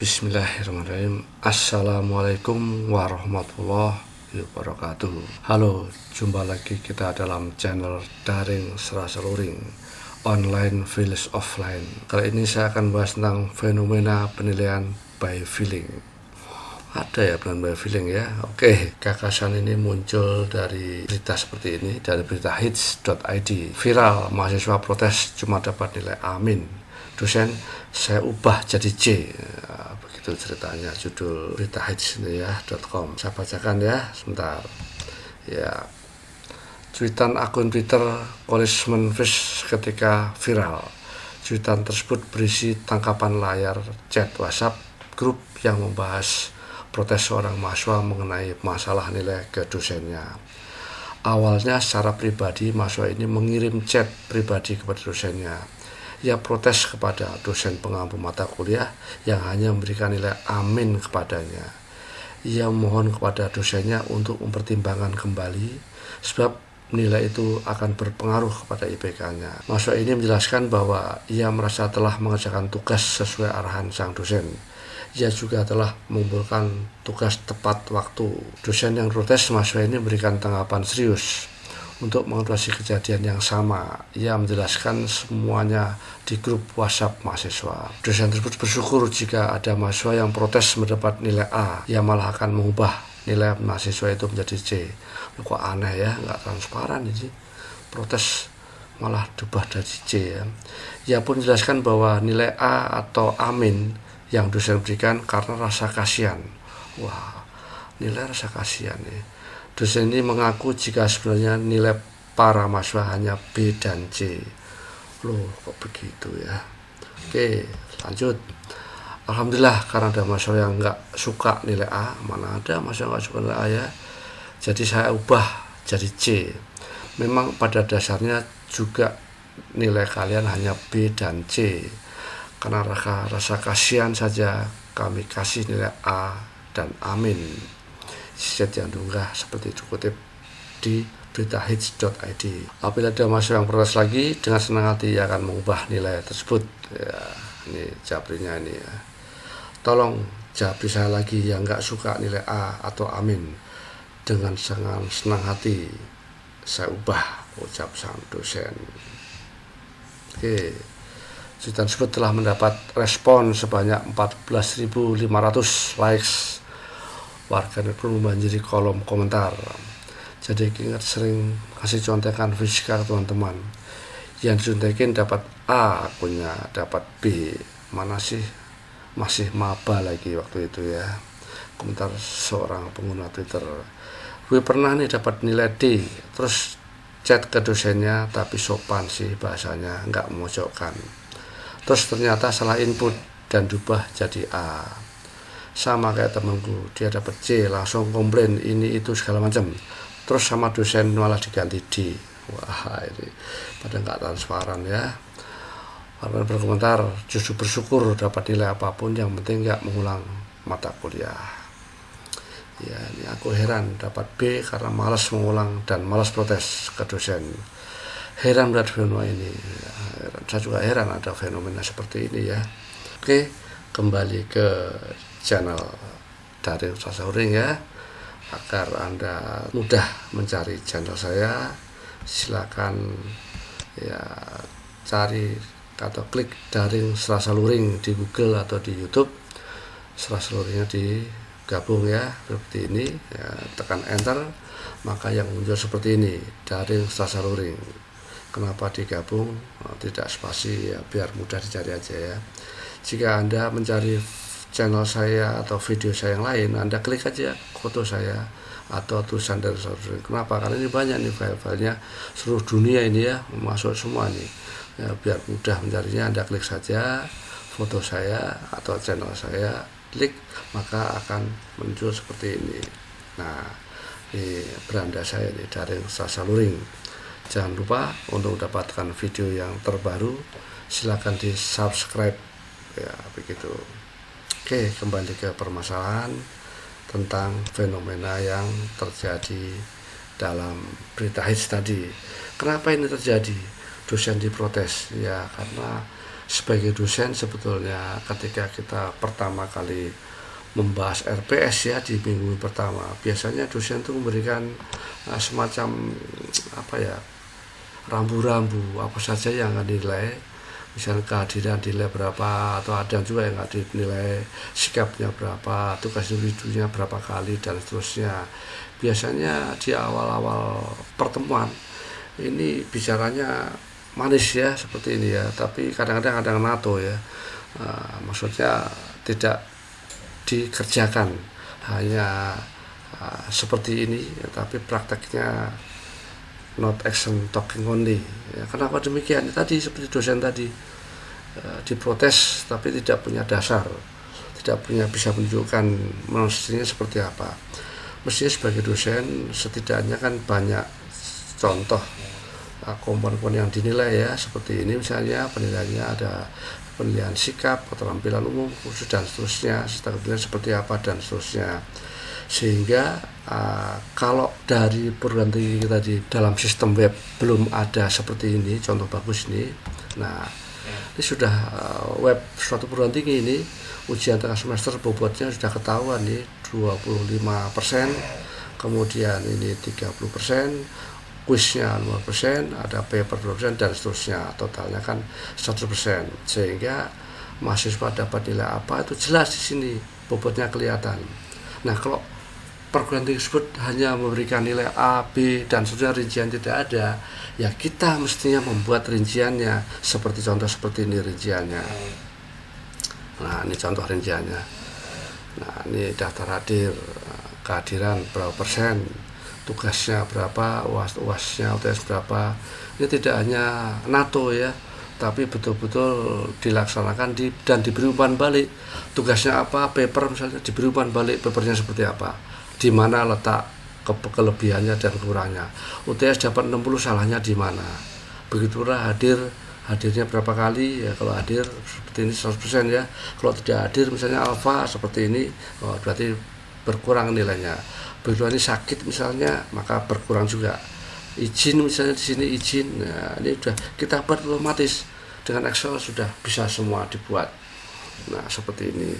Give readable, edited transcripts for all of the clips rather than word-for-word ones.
Bismillahirrahmanirrahim. Assalamualaikum warahmatullahi wabarakatuh. Halo, jumpa lagi kita dalam channel Daring Serasa Luring Online Feels Offline. Kali ini saya akan bahas tentang fenomena penilaian by feeling. Ada ya penilaian by feeling ya. Oke, gagasan ini muncul dari berita seperti ini, dari berita hits.id. Viral, mahasiswa protes cuma dapat nilai A-. Dosen saya ubah jadi C. Begitu ceritanya, judul berita hits ini ya .com. Saya bacakan ya sebentar ya. Cuitan akun Twitter Policeman Fish ketika viral. Cuitan tersebut berisi tangkapan layar chat WhatsApp grup yang membahas protes seorang mahasiswa mengenai masalah nilai ke dosennya. Awalnya secara pribadi mahasiswa ini mengirim chat pribadi kepada dosennya. Ia protes kepada dosen pengampu mata kuliah yang hanya memberikan nilai A- kepadanya. Ia mohon kepada dosennya untuk mempertimbangkan kembali sebab nilai itu akan berpengaruh kepada IPK-nya. Mahasiswa ini menjelaskan bahwa ia merasa telah mengerjakan tugas sesuai arahan sang dosen. Ia juga telah mengumpulkan tugas tepat waktu. Dosen yang protes mahasiswa ini memberikan tanggapan serius untuk mengatasi kejadian yang sama. Ia menjelaskan semuanya di grup WhatsApp mahasiswa. Dosen tersebut bersyukur jika ada mahasiswa yang protes mendapat nilai A. Ia malah akan mengubah nilai mahasiswa itu menjadi C. Kok aneh ya, nggak transparan ini. Protes malah diubah dari C ya. Ia pun menjelaskan bahwa nilai A atau A- yang dosen berikan karena rasa kasihan. Wah, nilai rasa kasihan ya. Dosen ini mengaku jika sebenarnya nilai para mahasiswa hanya B dan C. Loh, kok begitu ya? Oke, lanjut. Alhamdulillah karena ada mahasiswa yang nggak suka nilai A. Mana ada mahasiswa nggak suka nilai A ya? Jadi saya ubah jadi C. Memang pada dasarnya juga nilai kalian hanya B dan C. Karena rasa kasihan saja kami kasih nilai A dan A-. Set yang diunggah seperti dikutip di berita hits.id. Apabila ada mahasiswa yang protes lagi, dengan senang hati ia akan mengubah nilai tersebut ya. Ini jabrinya ini ya. Tolong jabri saya lagi yang nggak suka nilai A atau A-. Dengan senang hati saya ubah, ucap sang dosen. Oke, cuitan tersebut telah mendapat respon sebanyak 14.500 likes. Warganet pun membanjiri kolom komentar. Jadi ingat sering kasih contekan fisika ke teman-teman. Yang dicontekin dapat A akunnya, dapat B. Mana sih, masih maba lagi waktu itu ya. Komentar seorang pengguna Twitter. Gue pernah nih dapat nilai D, terus chat ke dosennya tapi sopan sih bahasanya, nggak memojokkan. Terus ternyata salah input dan diubah jadi A. Sama kayak temanku, dia dapat C, langsung komplain ini itu segala macam. Terus sama dosen malah diganti D. Wah, ini pada nggak transparan ya. Warga berkomentar justru bersyukur dapat nilai apapun, yang penting nggak mengulang mata kuliah. Ya, ini aku heran dapat B karena malas mengulang dan malas protes ke dosen. Heran melihat fenomena ini. Ya, heran. Saya juga heran ada fenomena seperti ini ya. Oke, kembali ke channel Daring Serasa Luring ya. Agar Anda mudah mencari channel saya, silakan ya cari atau klik Daring Serasa Luring di Google atau di YouTube. Serasa Luringnya digabung ya seperti ini ya, tekan enter maka yang muncul seperti ini, Daring Serasa Luring. Kenapa digabung, tidak spasi ya, biar mudah dicari aja ya. Jika Anda mencari channel saya atau video saya yang lain, Anda klik aja foto saya atau tulisan dari Luring. Kenapa? Karena ini banyak nih file-filenya seluruh dunia ini ya, masuk semua nih ya, biar mudah mencarinya. Anda klik saja foto saya atau channel saya, klik maka akan muncul seperti ini. Nah, ini beranda saya nih, Daring Serasa Luring. Jangan lupa untuk mendapatkan video yang terbaru silakan di subscribe ya, begitu. Oke, kembali ke permasalahan tentang fenomena yang terjadi dalam berita hits tadi. Kenapa ini terjadi? Dosen diprotes ya karena sebagai dosen sebetulnya ketika kita pertama kali membahas RPS ya di minggu pertama, biasanya dosen itu memberikan semacam rambu-rambu apa saja yang akan dinilai, misalnya kehadiran nilai berapa, atau ada juga yang nggak dinilai sikapnya berapa, tugas individunya berapa kali, dan seterusnya. Biasanya di awal-awal pertemuan ini bicaranya manis ya seperti ini ya, tapi kadang-kadang ada NATO ya, maksudnya tidak dikerjakan, hanya seperti ini ya, tapi prakteknya not action talking only ya. Kenapa demikian? Tadi seperti dosen tadi diprotes tapi tidak punya dasar, tidak punya bisa menunjukkan mestinya seperti apa. Mestinya sebagai dosen setidaknya kan banyak contoh komponen yang dinilai ya, seperti ini misalnya penilaiannya ada penilaian sikap, keterampilan umum, khusus, dan seterusnya, serta kemudian seperti apa dan seterusnya. Sehingga kalau dari perguruan tinggi kita di dalam sistem web belum ada seperti ini, contoh bagus ini. Nah, ini sudah web suatu perguruan tinggi ini ujian tengah semester bobotnya sudah ketahuan nih 25%, kemudian ini 30%, kuisnya 5%, ada paper 2%, dan seterusnya, totalnya kan 100%. Sehingga mahasiswa dapat nilai apa itu jelas di sini, bobotnya kelihatan. Nah, kalau perguruan tinggi tersebut hanya memberikan nilai A, B, dan seterusnya, rincian tidak ada, ya kita mestinya membuat rinciannya, seperti contoh seperti ini rinciannya. Nah, ini contoh rinciannya. Nah, ini daftar hadir, kehadiran berapa persen, tugasnya berapa, UASnya UTS berapa. Ini tidak hanya NATO ya, tapi betul-betul dilaksanakan dan diberi umpan balik. Tugasnya apa, paper misalnya, diberi umpan balik papernya seperti apa, di mana letak kelebihannya dan kurangnya. UTS dapat 60, salahnya di mana. Begitulah hadirnya berapa kali ya, kalau hadir seperti ini 100% ya, kalau tidak hadir misalnya alfa seperti ini, berarti berkurang nilainya. Begitu ini sakit misalnya, maka berkurang juga. Izin misalnya di sini izin, nah ini sudah kita buat otomatis dengan Excel, sudah bisa semua dibuat. Nah, seperti ini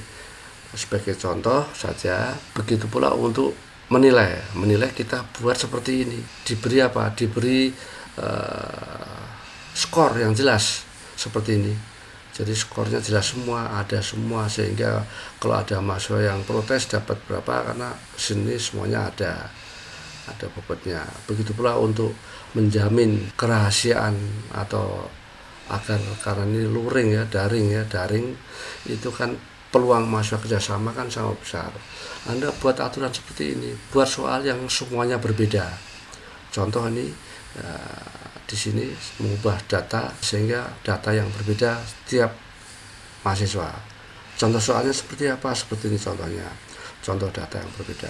sebagai contoh saja. Begitu pula untuk menilai kita buat seperti ini. Diberi apa? Diberi skor yang jelas seperti ini. Jadi skornya jelas semua, ada semua, sehingga kalau ada mahasiswa yang protes dapat berapa, karena sini semuanya ada bobotnya. Begitu pula untuk menjamin kerahasiaan atau agar, karena ini luring ya, daring itu kan peluang mahasiswa kerjasama kan sangat besar. Anda buat aturan seperti ini, buat soal yang semuanya berbeda. Contoh ini di sini mengubah data sehingga data yang berbeda setiap mahasiswa. Contoh soalnya seperti apa? Seperti ini contohnya. Contoh data yang berbeda.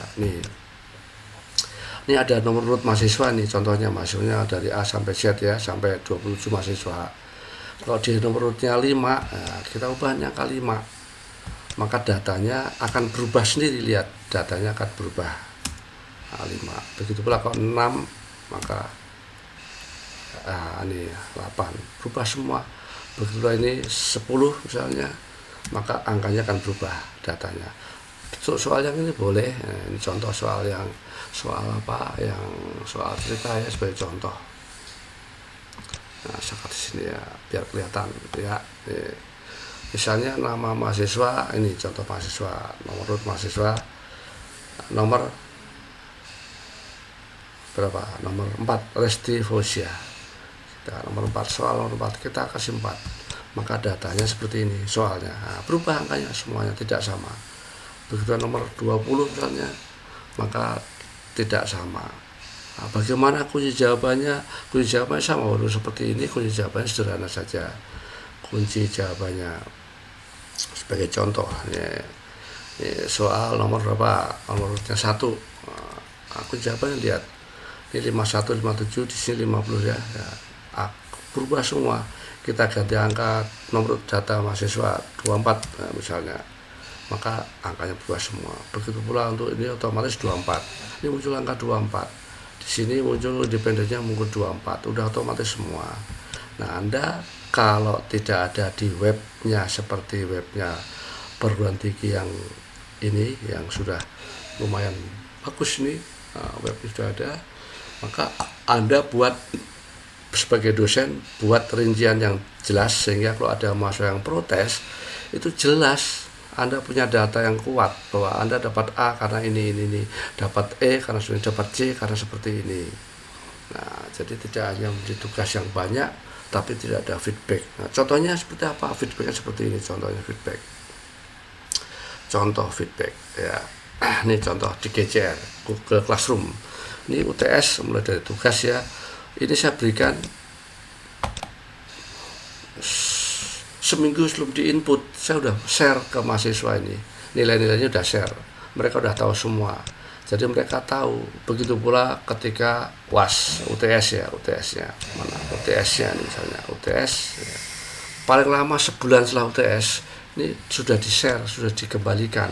Ini ada nomor urut mahasiswa nih, contohnya mahasiswanya dari A sampai Z ya, sampai 27 mahasiswa. Kalau di nomor urutnya 5, nah kita ubahnya ke 5. Maka datanya akan berubah sendiri, lihat datanya akan berubah. 5. Begitu pula kalau 6, maka ini 8, berubah semua. Begitu ini 10 misalnya, maka angkanya akan berubah datanya. Soal yang ini boleh, ini contoh soal cerita ya, sebagai contoh. Nah, sekat di sini ya, biar kelihatan ya. Misalnya nama mahasiswa, ini contoh mahasiswa, nomor urut mahasiswa, nomor berapa? Nomor 4, Resti Fosia. Nomor 4, soal nomor 4 kita kasih 4, maka datanya seperti ini soalnya. Nah, berubah angkanya semuanya, tidak sama. Begitu nomor 20 misalnya, maka tidak sama. Nah, bagaimana kunci jawabannya? Kunci jawabannya sama, seperti ini. Kunci jawabannya sederhana saja. Kunci jawabannya sebagai contoh ini soal nomor berapa, nomornya 1. Kunci jawabannya lihat, ini 51, 57, di sini 50 ya. Berubah semua. Kita ganti angka nomor data mahasiswa 24 misalnya, maka angkanya berubah semua. Begitu pula untuk ini otomatis 24. Ini muncul angka 24. Di sini muncul independennya muncul 24. Udah otomatis semua. Nah, Anda kalau tidak ada di webnya seperti webnya perguruan tinggi yang ini yang sudah lumayan bagus nih, webnya sudah ada, maka Anda buat sebagai dosen buat rincian yang jelas sehingga kalau ada mahasiswa yang protes itu jelas, Anda punya data yang kuat bahwa Anda dapat A karena ini, dapat E karena sudah dapat C karena seperti ini. Nah, jadi tidak hanya menjadi tugas yang banyak tapi tidak ada feedback. Nah, contohnya seperti apa? Feedbacknya seperti ini, contohnya feedback. Contoh feedback ya. Ini contoh di GCR, Google Classroom. Ini UTS mulai dari tugas ya. Ini saya berikan seminggu sebelum di input, saya udah share ke mahasiswa ini. Nilai-nilainya udah share. Mereka udah tahu semua. Jadi mereka tahu. Begitu pula ketika UAS, UTS ya, UTS-nya. Mana UTS-nya misalnya, UTS ya. Paling lama sebulan setelah UTS, ini sudah di-share, sudah dikembalikan.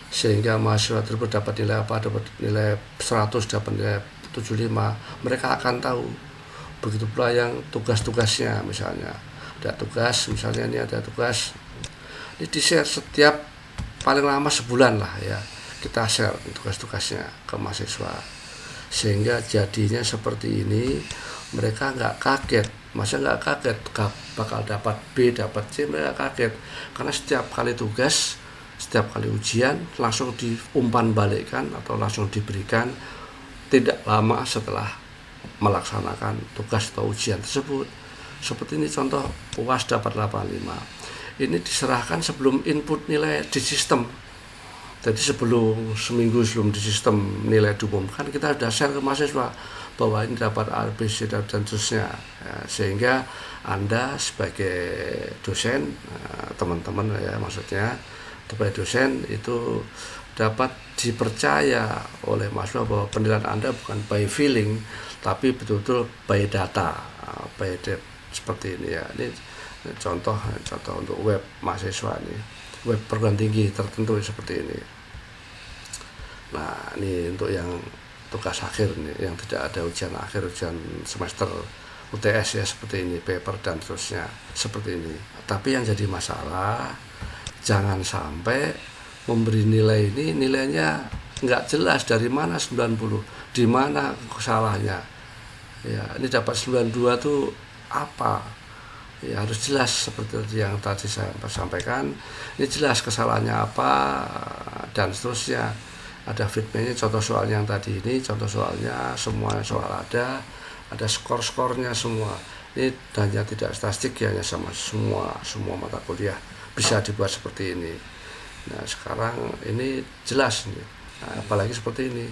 Sehingga mahasiswa tersebut dapat nilai apa, dapat nilai 100, dapat nilai 75, mereka akan tahu. Begitu pula yang tugas-tugasnya misalnya. Ada tugas, misalnya ini ada tugas. Ini di-share setiap paling lama sebulan lah ya. Kita share tugas-tugasnya ke mahasiswa sehingga jadinya seperti ini. Mereka nggak kaget, masa nggak kaget bakal dapat B, dapat C, mereka kaget karena setiap kali tugas, setiap kali ujian langsung diumpan balikkan atau langsung diberikan tidak lama setelah melaksanakan tugas atau ujian tersebut. Seperti ini contoh UAS dapat 85, ini diserahkan sebelum input nilai di sistem. Jadi seminggu sebelum di sistem nilai diumumkan, kita sudah share ke mahasiswa bahwa ini dapat A, B, C, dan seterusnya ya, sehingga Anda sebagai dosen, teman-teman ya maksudnya, sebagai dosen itu dapat dipercaya oleh mahasiswa bahwa penilaian Anda bukan by feeling, tapi betul-betul by data, by data seperti ini ya. Ini contoh untuk web mahasiswa ini. Web perguruan tinggi tertentu seperti ini. Nah, ini untuk yang tugas akhir nih, yang tidak ada ujian akhir, ujian semester UTS ya seperti ini, paper dan seterusnya seperti ini. Tapi yang jadi masalah jangan sampai memberi nilai ini nilainya nggak jelas dari mana 90, di mana salahnya. Ya, ini dapat 92 tuh apa? Ya harus jelas seperti yang tadi saya sampaikan. Ini jelas kesalahannya apa dan seterusnya. Ada feedbacknya, contoh soalnya yang tadi ini, contoh soalnya semua soal ada skor-skornya semua. Ini hanya tidak statistik ya, hanya sama semua mata kuliah bisa dibuat seperti ini. Nah sekarang ini jelas nih, nah, apalagi seperti ini.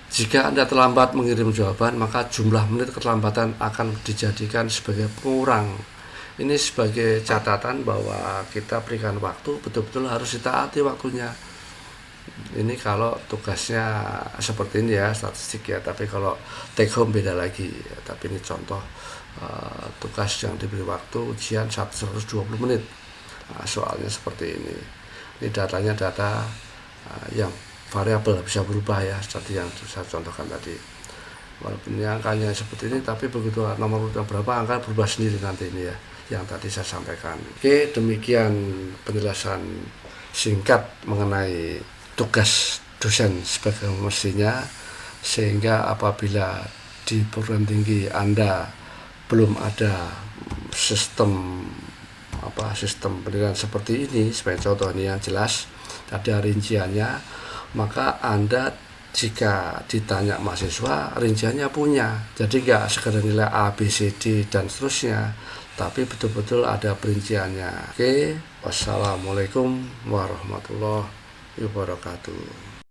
Jika Anda terlambat mengirim jawaban, maka jumlah menit keterlambatan akan dijadikan sebagai pengurang. Ini sebagai catatan bahwa kita berikan waktu, betul-betul harus ditaati waktunya. Ini kalau tugasnya seperti ini ya, statistik ya, tapi kalau take home beda lagi. Tapi ini contoh tugas yang diberi waktu ujian 120 menit. Nah, soalnya seperti ini. Ini datanya data yang variabel, bisa berubah ya, seperti yang saya contohkan tadi. Walaupun ini angkanya seperti ini, tapi begitu nomor urut berapa, angka berubah sendiri nanti ini ya, yang tadi saya sampaikan. Oke, demikian penjelasan singkat mengenai tugas dosen sebagai mestinya, sehingga apabila di perguruan tinggi Anda belum ada sistem pendidikan seperti ini, sebagai contoh ini yang jelas ada rinciannya, maka Anda jika ditanya mahasiswa rinciannya punya, jadi nggak sekedar nilai A, B, C, D dan seterusnya, tapi betul-betul ada perinciannya. Oke, wassalamualaikum warahmatullahi wabarakatuh.